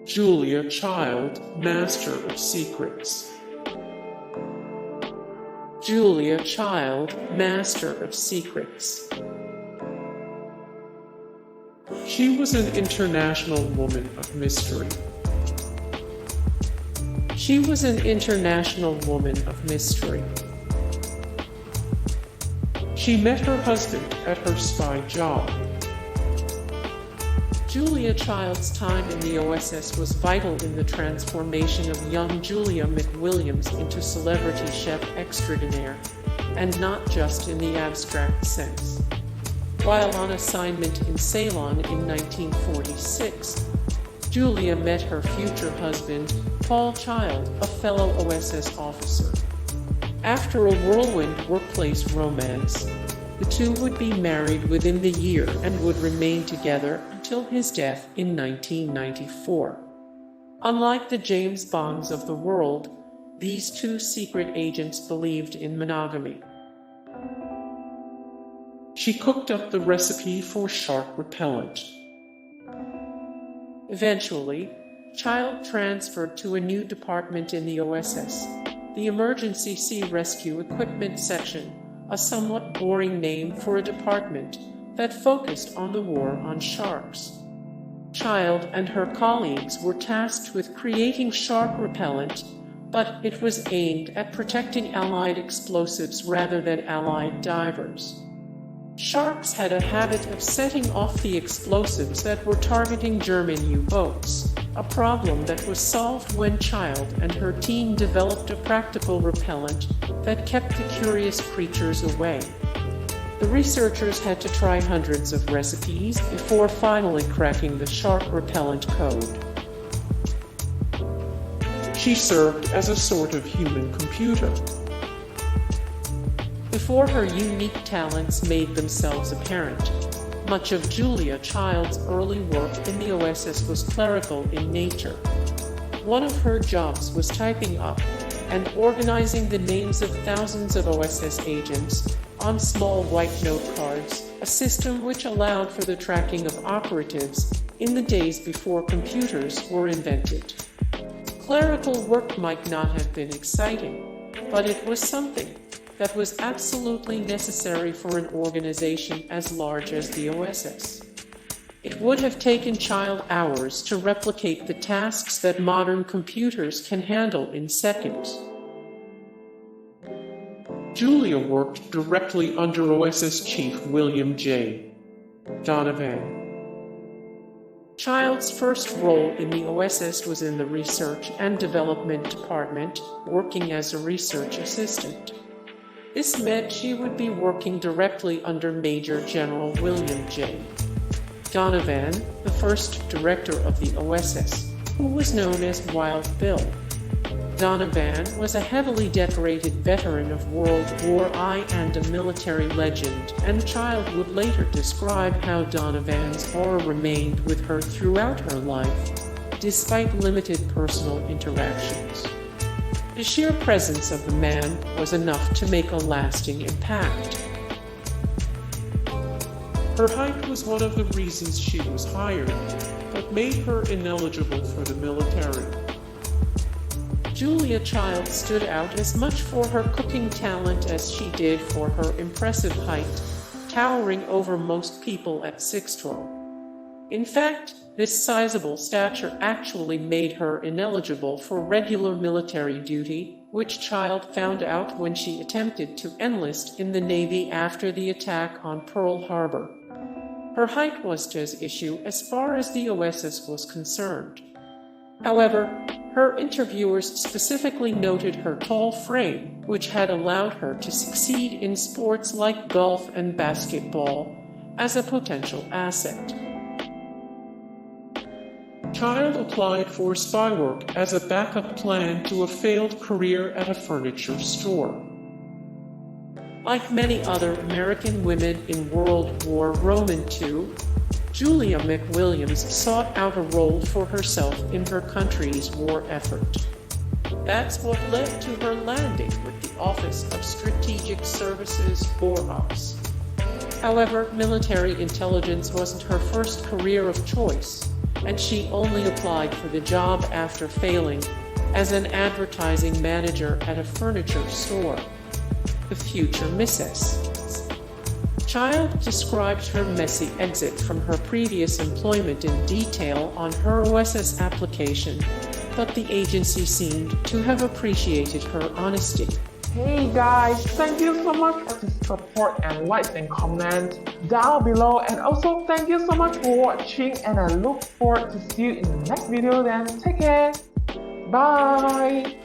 Julia Child, Master of Secrets. Julia Child, Master of Secrets. She was an international woman of mystery. She was an international woman of mystery. She met her husband at her spy job. Julia Child's time in the OSS was vital in the transformation of young Julia McWilliams into celebrity chef extraordinaire, and not just in the abstract sense. While on assignment in Ceylon in 1946, Julia met her future husband, Paul Child, a fellow OSS officer. After a whirlwind workplace romance, the two would be married within the year and would remain together until his death in 1994. Unlike the James Bonds of the world, these two secret agents believed in monogamy. She cooked up the recipe for shark repellent. Eventually, Child transferred to a new department in the OSS, the Emergency Sea Rescue Equipment Section, a somewhat boring name for a department that focused on the war on sharks. Child and her colleagues were tasked with creating shark repellent, but it was aimed at protecting Allied explosives rather than Allied divers. Sharks had a habit of setting off the explosives that were targeting German U-boats, a problem that was solved when Child and her team developed a practical repellent that kept the curious creatures away. The researchers had to try hundreds of recipes before finally cracking the shark repellent code. She served as a sort of human computer. Before her unique talents made themselves apparent, much of Julia Child's early work in the OSS was clerical in nature. One of her jobs was typing up and organizing the names of thousands of OSS agents on small white note cards, a system which allowed for the tracking of operatives in the days before computers were invented. Clerical work might not have been exciting, but it was something that was absolutely necessary for an organization as large as the OSS. It would have taken Child hours to replicate the tasks that modern computers can handle in seconds. Julia worked directly under OSS Chief William J. Donovan. Child's first role in the OSS was in the Research and Development Department, working as a research assistant. This meant she would be working directly under Major General William J. Donovan, the first director of the OSS, who was known as Wild Bill. Donovan was a heavily decorated veteran of World War I and a military legend, and Child would later describe how Donovan's aura remained with her throughout her life, despite limited personal interactions. The sheer presence of the man was enough to make a lasting impact. Her height was one of the reasons she was hired, but made her ineligible for the military. Julia Child stood out as much for her cooking talent as she did for her impressive height, towering over most people at 6'12". In fact, this sizable stature actually made her ineligible for regular military duty, which Child found out when she attempted to enlist in the Navy after the attack on Pearl Harbor. Her height was just an issue as far as the OSS was concerned. However, her interviewers specifically noted her tall frame, which had allowed her to succeed in sports like golf and basketball, as a potential asset. Child applied for Spywork as a backup plan to a failed career at a furniture store. Like many other American women in World War II, Julia McWilliams sought out a role for herself in her country's war effort. That's what led to her landing with the Office of Strategic Services, or OPS. However, military intelligence wasn't her first career of choice, and she only applied for the job after failing as an advertising manager at a furniture store. The future Mrs. Child described her messy exit from her previous employment in detail on her OSS application, but the agency seemed to have appreciated her honesty. Hey guys, thank you so much for the support and likes and comments down below, and also thank you so much for watching, and I look forward to see you in the next video. Then take care, bye.